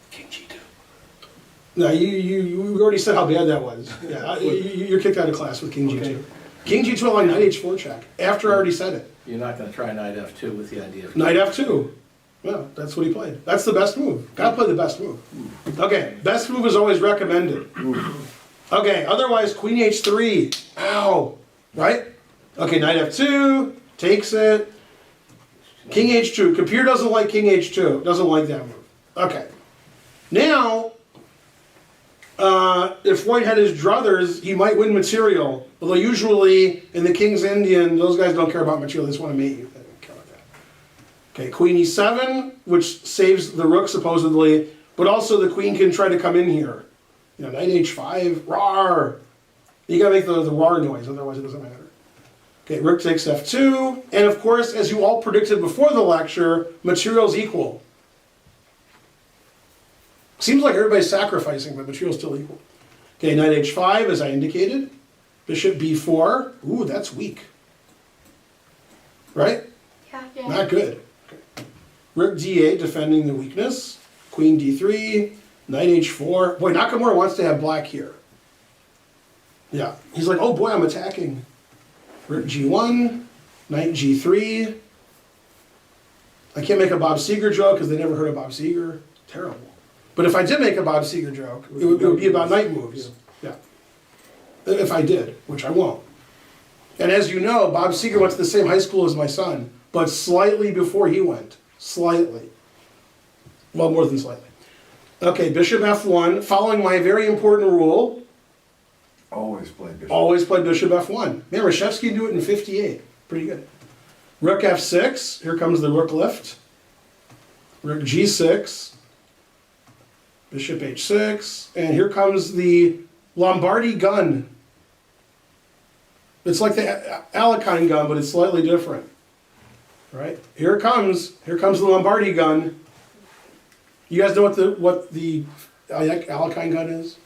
S6: King g2.
S1: No, you already said how bad that was. Yeah, you're kicked out of class with king g2.
S6: Okay.
S1: King g2 along knight h4 check, after I already said it.
S2: You're not going to try knight f2 with the idea of...
S1: Knight f2. Yeah, that's what he played. That's the best move. Gotta play the best move. Okay, best move is always recommended. Okay, otherwise queen h3. Ow. Right? Okay, knight f2. Takes it. King h2. Computer doesn't like king h2. Doesn't like that move. Okay. Now, if white had his druthers, he might win material. Although usually in the King's Indian, those guys don't care about material. They just want to mate you. They don't care about that. Okay, queen e7, which saves the rook supposedly, but also the queen can try to come in here. You know, knight h5, rawr. You gotta make the rawr noise, otherwise it doesn't matter. Okay, rook takes f2, and of course, as you all predicted before the lecture, material's equal. Seems like everybody's sacrificing, but material's still equal. Okay, knight h5, as I indicated. Bishop b4. Ooh, that's weak. Right?
S5: Yeah.
S1: Not good. Okay. Rook d8, defending the weakness. Queen d3. Knight h4. Boy, Nakamura wants to have black here. Yeah. He's like, oh boy, I'm attacking. Rook g1. Knight g3. I can't make a Bob Seger joke because they never heard of Bob Seger. Terrible. But if I did make a Bob Seger joke, it would be about night moves. Yeah. If I did, which I won't. And as you know, Bob Seger went to the same high school as my son, but slightly before he went. Slightly. Well, more than slightly. Okay, bishop f1, following my very important rule,
S4: Always play bishop.
S1: always play bishop f1. Man, Reshevsky knew it in 58. Pretty good. Rook f6, here comes the rook lift. Rook g6, bishop h6, and here comes the Lombardi gun. It's like the Alekhine gun, but it's slightly different. Right? Here it comes the Lombardi gun. You guys know what the Alekhine gun is?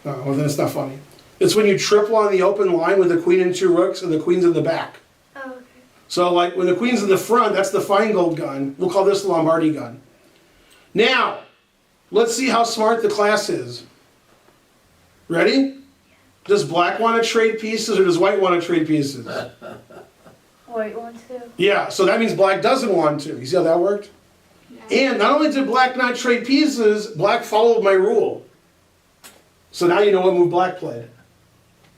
S1: No, well then it's not funny. It's when you triple on the open line with the queen and two rooks and the queen's in the back.
S5: Oh, okay.
S1: So like when the queen's in the front, that's the Feingold gun. We'll call this the Lombardi gun. Now, let's see how smart the class is. Ready? Does black want to trade pieces or does white want to trade pieces?
S5: White one too.
S1: Yeah, so that means black doesn't want to. You see how that worked?
S5: Yeah.
S1: And not only did black not trade pieces, black followed my rule. So now you know what move black played.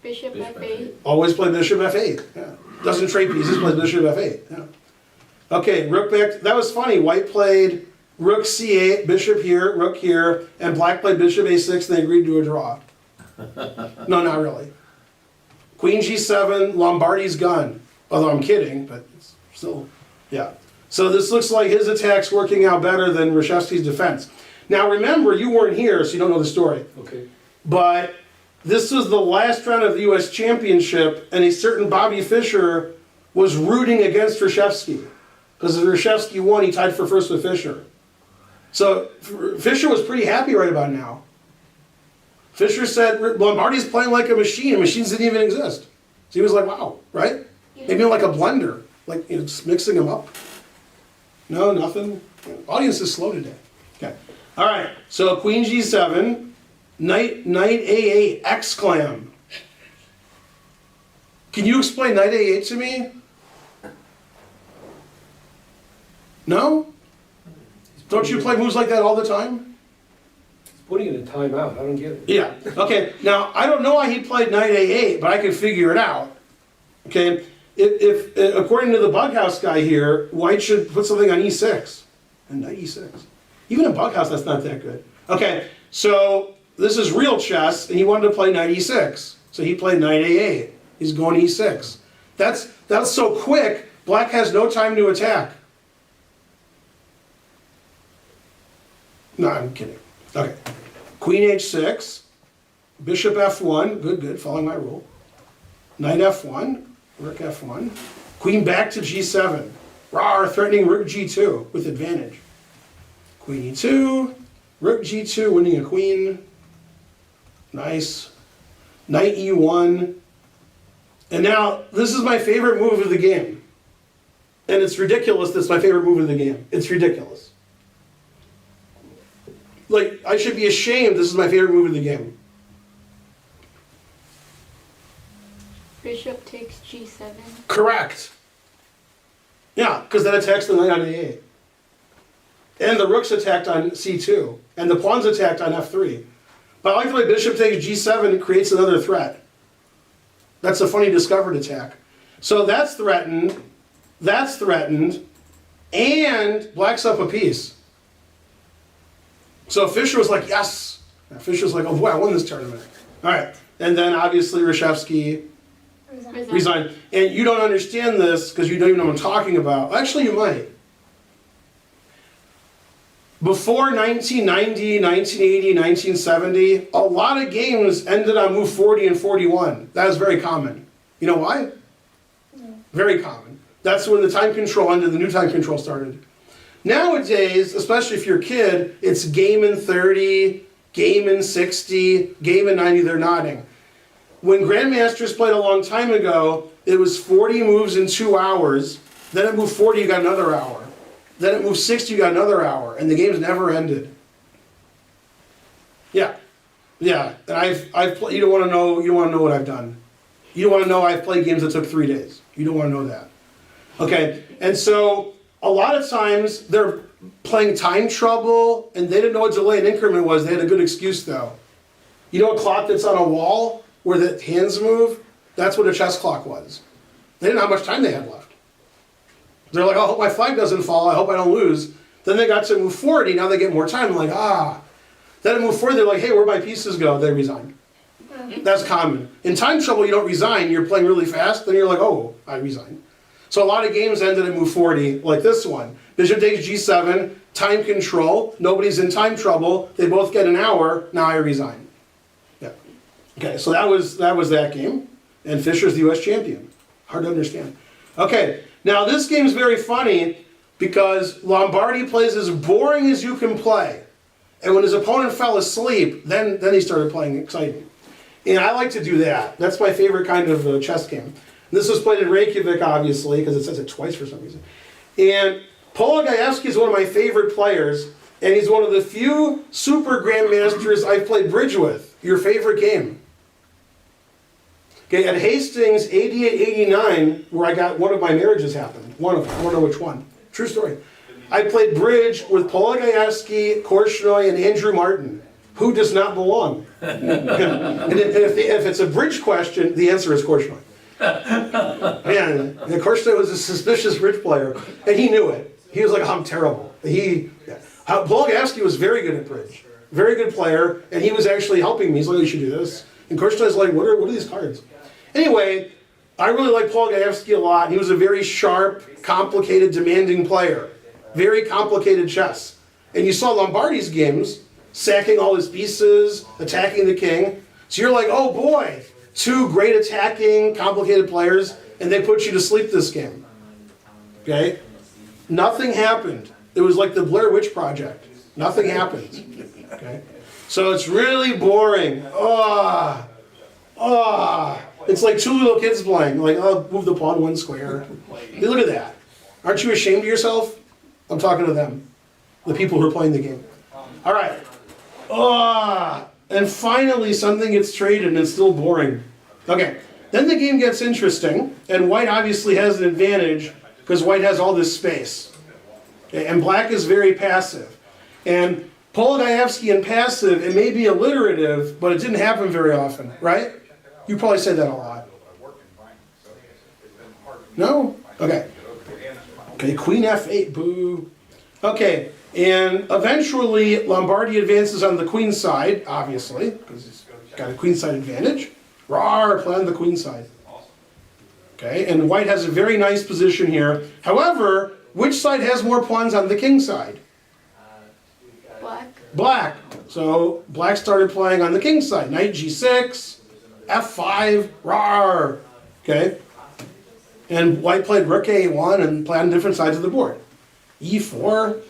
S5: Bishop
S2: Bishop
S5: f8.
S1: Always play bishop f8. Yeah. Doesn't trade pieces, plays bishop f8. Yeah. Okay, rook back. That was funny. White played rook c8, bishop here, rook here, and black played bishop a6, and they agreed to a draw. No, not really. Queen g7, Lombardi's gun. Although I'm kidding, but it's still, yeah. So this looks like his attack's working out better than Reshevsky's defense. Now remember, you weren't here, so you don't know the story.
S6: Okay.
S1: But this was the last round of the U.S. Championship, and a certain Bobby Fischer was rooting against Reshevsky. Because if Reshevsky won, he tied for first with Fischer. So Fischer was pretty happy right about now. Fischer said, Lombardi's playing like a machine, and machines didn't even exist. So he was like, wow, right? Maybe like a blender, like just mixing them up. No, nothing. Audience is slow today. Okay. All right. So Queen G7, Knight A8, exclam. Can you explain Knight A8 to me? No? Don't you play moves like that all the time?
S6: He's putting it in timeout. I don't get it.
S1: Yeah. Okay. Now I don't know why he played Knight A8, but I can figure it out. Okay. If according to the Bughouse guy here, white should put something on E6 and Knight E6. Even in Bughouse, that's not that good. Okay, so this is real chess, and he wanted to play Knight E6, so he played Knight A8. He's going E6. That's so quick. Black has no time to attack. No, I'm kidding. Okay, Queen H6, Bishop F1. Good, following my rule. Knight F1. Rook F1, Queen back to G7, rawr, threatening Rook G2 with advantage. Queen E2, Rook G2, winning a queen, nice. Knight E1, and now this is my favorite move of the game. And it's ridiculous that's my favorite move of the game. It's ridiculous. Like, I should be ashamed this is my favorite move of the game.
S5: Bishop takes g7.
S1: Correct. Yeah, because that attacks the knight on a8. And the rook's attacked on c2. And the pawn's attacked on f3. But I like the way bishop takes g7 creates another threat. That's a funny discovered attack. So that's threatened. That's threatened. And black's up a piece. So Fischer was like, yes. And Fischer's like, oh boy, I won this tournament. All right. And then obviously Reshevsky resigned. And you don't understand this because you don't even know what I'm talking about. Actually, you might. Before 1990, 1980, 1970, a lot of games ended on move 40 and 41. That is very common. You know why?
S5: No.
S1: Very common. That's when the time control ended, the new time control started. Nowadays, especially if you're a kid, it's game in 30, game in 60, game in 90, they're nodding. When Grandmasters played a long time ago, it was 40 moves in 2 hours. Then it moved 40, you got another hour. Then it moved 60, you got another hour. And the games never ended. Yeah. Yeah. And you don't want to know what I've done. You don't want to know I've played games that took 3 days. You don't want to know that. Okay. And so a lot of times they're playing time trouble, and they didn't know what delay and increment was. They had a good excuse though. You know a clock that's on a wall where the hands move? That's what a chess clock was. They didn't know how much time they had left. They're like, oh, I hope my flag doesn't fall, I hope I don't lose. Then they got to move 40, now they get more time. I'm like, ah. Then they move 40, they're like, hey, where'd my pieces go? They resign. That's common. In time trouble, you don't resign, you're playing really fast, then you're like, oh, I resign. So a lot of games ended at move 40, like this one. Bishop takes G7, time control, nobody's in time trouble, they both get an hour, now I resign. Yeah. Okay, so that was that game, and Fischer's the US champion. Hard to understand. Okay, now this game's very funny because Lombardi plays as boring as you can play. And when his opponent fell asleep, then he started playing exciting. And I like to do that. That's my favorite kind of chess game. This was played in Reykjavik, obviously, because it says it twice for some reason. And Gligoric is one of my favorite players, and he's one of the few super grandmasters I've played bridge with. Your favorite game? Okay, at Hastings, 88-89, where I got one of my marriages happened. One of them. I don't know which one. True story. I played bridge with Gligoric, Korchnoi, and Andrew Martin. Who does not belong? And if it's a bridge question, the answer is Korchnoi. Man, Korchnoi was a suspicious bridge player, and he knew it. He was like, I'm terrible. Gligoric was very good at bridge. Very good player, and he was actually helping me. He's like, you should do this. And Korchnoi's like, what are these cards? Anyway, I really like Gligoric a lot. He was a very sharp, complicated, demanding player. Very complicated chess. And you saw Lombardi's games, sacking all his pieces, attacking the king. So you're like, oh boy, two great attacking, complicated players, and they put you to sleep this game. Okay? Nothing happened. It was like the Blair Witch Project. Nothing happened. Okay? So it's really boring. It's like two little kids playing. Like, oh, move the pawn one square. Hey, look at that. Aren't you ashamed of yourself? I'm talking to them. The people who are playing the game. All right. And finally something gets traded and it's still boring. Okay. Then the game gets interesting. And white obviously has an advantage because white has all this space. Okay, and black is very passive. And Gligoric and passive, it may be alliterative, but it didn't happen very often, right? You probably said that a lot. No? Okay. Okay, Queen F8, boo. Okay, and eventually Lombardi advances on the queen side, obviously, because he's got a queen side advantage. Rawr, play on the queen side. Okay, and white has a very nice position here. However, which side has more pawns on the king side?
S5: Black.
S1: Black. So black started playing on the king side. Knight G6, F5, rawr. Okay. And white played rook A1 and played on different sides of the board. E4,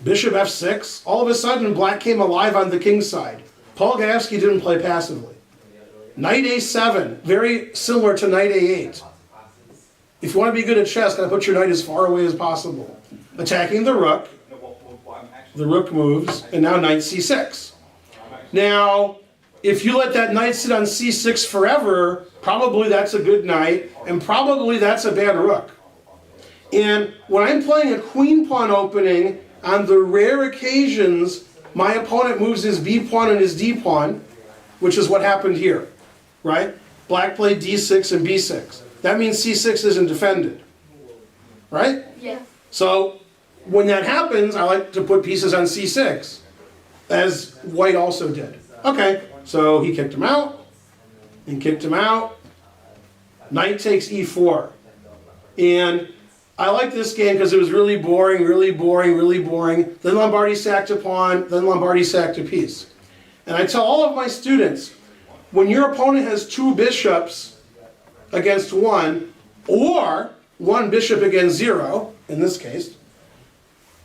S1: bishop F6. All of a sudden, black came alive on the king side. Gligoric didn't play passively. Knight A7, very similar to Knight A8. If you want to be good at chess, gotta put your knight as far away as possible. Attacking the rook. The rook moves, and now Knight C6. Now, if you let that knight sit on C6 forever, probably that's a good knight, and probably that's a bad rook. And when I'm playing a queen pawn opening, on the rare occasions, my opponent moves his B pawn and his D pawn, which is what happened here, right? Black played D6 and B6. That means C6 isn't defended, right?
S5: Yeah.
S1: So when that happens, I like to put pieces on C6, as white also did. Okay, so he kicked him out, and kicked him out. Knight takes E4. And I like this game because it was really boring, really boring, really boring. Then Lombardi sacked a pawn, then Lombardi sacked a piece. And I tell all of my students, when your opponent has two bishops against one, or one bishop against zero, in this case,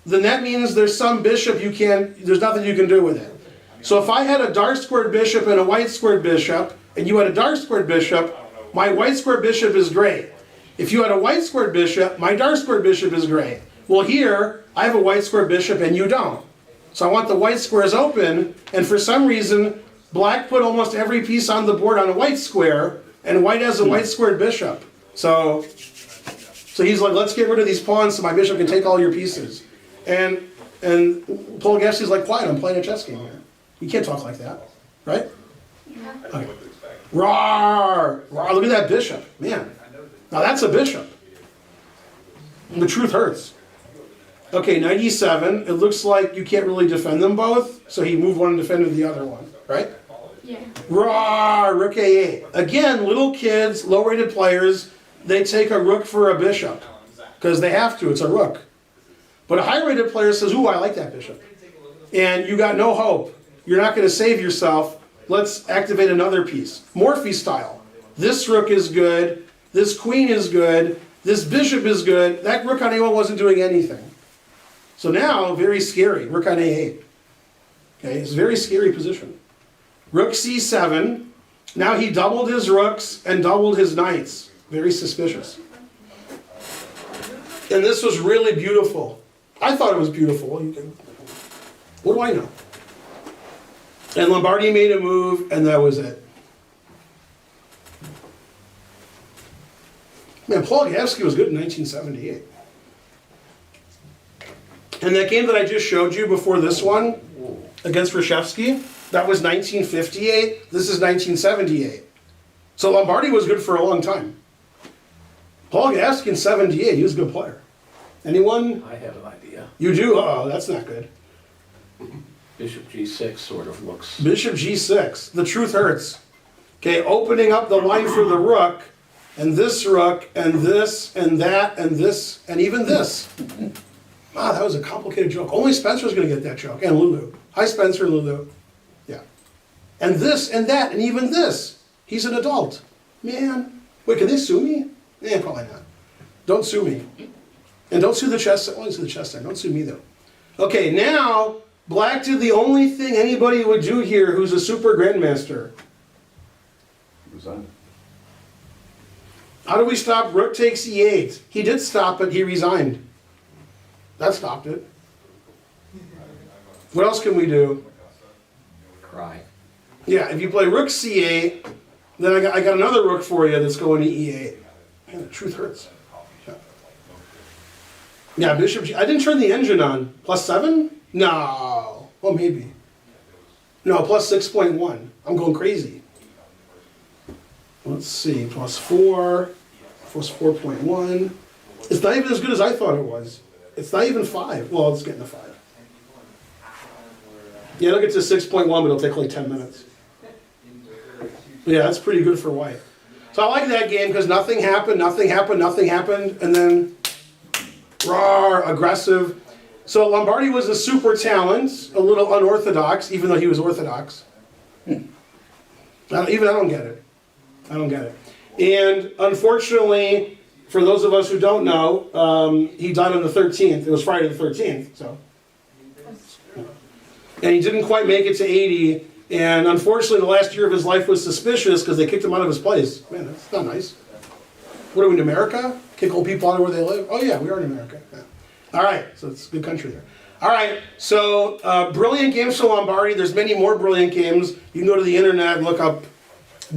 S1: then that means there's some bishop there's nothing you can do with it. So if I had a dark squared bishop and a white squared bishop, and you had a dark squared bishop, my white squared bishop is great. If you had a white squared bishop, my dark squared bishop is great. Well here, I have a white squared bishop and you don't. So I want the white squares open, and for some reason, black put almost every piece on the board on a white square, and white has a white squared bishop. So he's like, let's get rid of these pawns so my bishop can take all your pieces. And Polgowski's like, quiet, I'm playing a chess game here. You can't talk like that, right? Okay. Rawr! Rawr, look at that bishop. Man, now that's a bishop. And the truth hurts. Okay, knight e7. It looks like you can't really defend them both, so he moved one and defended the other one, right?
S5: Yeah.
S1: Rawr! Rook a8. Again, little kids, low-rated players, they take a rook for a bishop. Because they have to, it's a rook. But a high-rated player says, ooh, I like that bishop. And you got no hope. You're not going to save yourself. Let's activate another piece. Morphy style. This rook is good. This queen is good. This bishop is good. That rook on a1 wasn't doing anything. So now, very scary. Rook on a8. Okay, it's a very scary position. Rook c7. Now he doubled his rooks and doubled his knights. Very suspicious. And this was really beautiful. I thought it was beautiful. What do I know? And Lombardi made a move, and that was it. Man, Polgowski was good in 1978. And that game that I just showed you before this one, against Reshevsky, that was 1958. This is 1978. So Lombardi was good for a long time. Polgowski in 78, he was a good player. Anyone?
S2: I have an idea.
S1: You do? Uh-oh, that's not good.
S2: Bishop g6 sort of looks.
S1: Bishop g6. The truth hurts. Okay, opening up the line for the rook, and this rook, and this, and that, and this, and even this. Wow, that was a complicated joke. Only Spencer's going to get that joke, and Lulu. Hi, Spencer, Lulu. Yeah. And this, and that, and even this. He's an adult. Man. Wait, can they sue me? Yeah, probably not. Don't sue me. And don't sue the chess, only sue the chess center. Don't sue me, though. Okay, now, Black did the only thing anybody would do here who's a super grandmaster.
S4: Resigned.
S1: How do we stop rook takes e8? He did stop it, he resigned. That stopped it. What else can we do?
S2: Cry.
S1: Yeah, if you play rook c8, then I got another rook for you that's going to e8. Man, the truth hurts. Yeah, bishop g. I didn't turn the engine on. +7? No. Well, maybe. No, +6.1. I'm going crazy. Let's see. +4. +4.1. It's not even as good as I thought it was. It's not even 5. Well, it's getting a 5. Yeah, it'll get to 6.1, but it'll take like 10 minutes. Yeah, that's pretty good for white. So I like that game because nothing happened, and then rawr, aggressive. So Lombardi was a super talent, a little unorthodox, even though he was orthodox. I don't get it. I don't get it. And unfortunately, for those of us who don't know, he died on the 13th. It was Friday the 13th, so. And he didn't quite make it to 80. And unfortunately, the last year of his life was suspicious because they kicked him out of his place. Man, that's not nice. What are we in America? Kick old people out of where they live? Oh yeah, we are in America. Yeah. All right, so it's a good country there. All right, so brilliant games for Lombardi. There's many more brilliant games. You can go to the internet and look up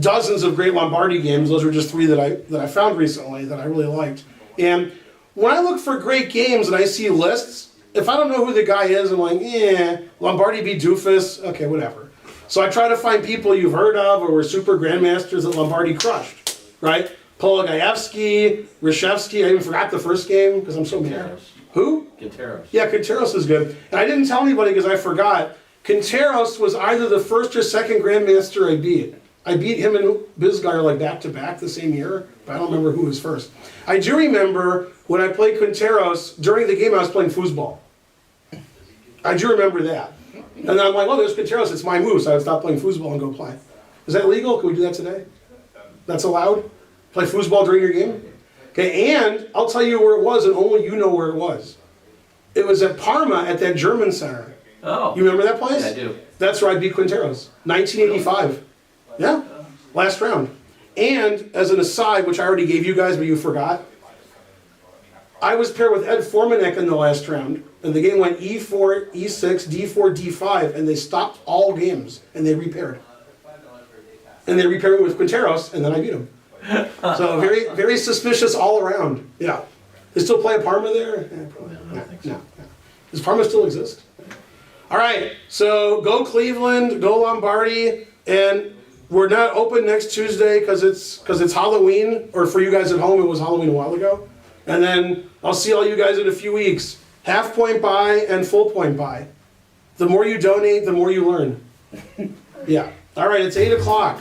S1: dozens of great Lombardi games. Those were just 3 that I found recently that I really liked. And when I look for great games and I see lists, if I don't know who the guy is, I'm like, Lombardi beat Doofus, okay, whatever. So I try to find people you've heard of or were super grandmasters that Lombardi crushed, right? Polgowski, Reshevsky, I even forgot the first game because I'm so mad.
S2: Quinteros.
S1: Who?
S2: Quinteros.
S1: Yeah, Quinteros is good. And I didn't tell anybody because I forgot. Quinteros was either the first or second grandmaster I beat. I beat him and Bisgar like back to back the same year, but I don't remember who was first. I do remember when I played Quinteros, during the game I was playing foosball. I do remember that. And then I'm like, well, there's Quinteros, it's my move, so I would stop playing foosball and go play. Is that legal? Can we do that today? That's allowed? Play foosball during your game? Okay, and I'll tell you where it was, and only you know where it was. It was at Parma at that German center.
S2: Oh.
S1: You remember that place?
S2: Yeah, I do.
S1: That's where I beat Quinteros. 1985. Yeah, last round. And as an aside, which I already gave you guys, but you forgot, I was paired with Ed Formanek in the last round, and the game went E4, E6, D4, D5, and they stopped all games, and they repaired. And they repaired with Quinteros, and then I beat him. So very, very suspicious all around. Yeah. They still play at Parma there? Yeah, probably.
S2: I don't think so.
S1: No. Does Parma still exist? All right, so go Cleveland, go Lombardi, and we're not open next Tuesday because it's Halloween, or for you guys at home, it was Halloween a while ago. And then I'll see all you guys in a few weeks. Half point buy and full point buy. The more you donate, the more you learn. Yeah. All right, it's 8 o'clock.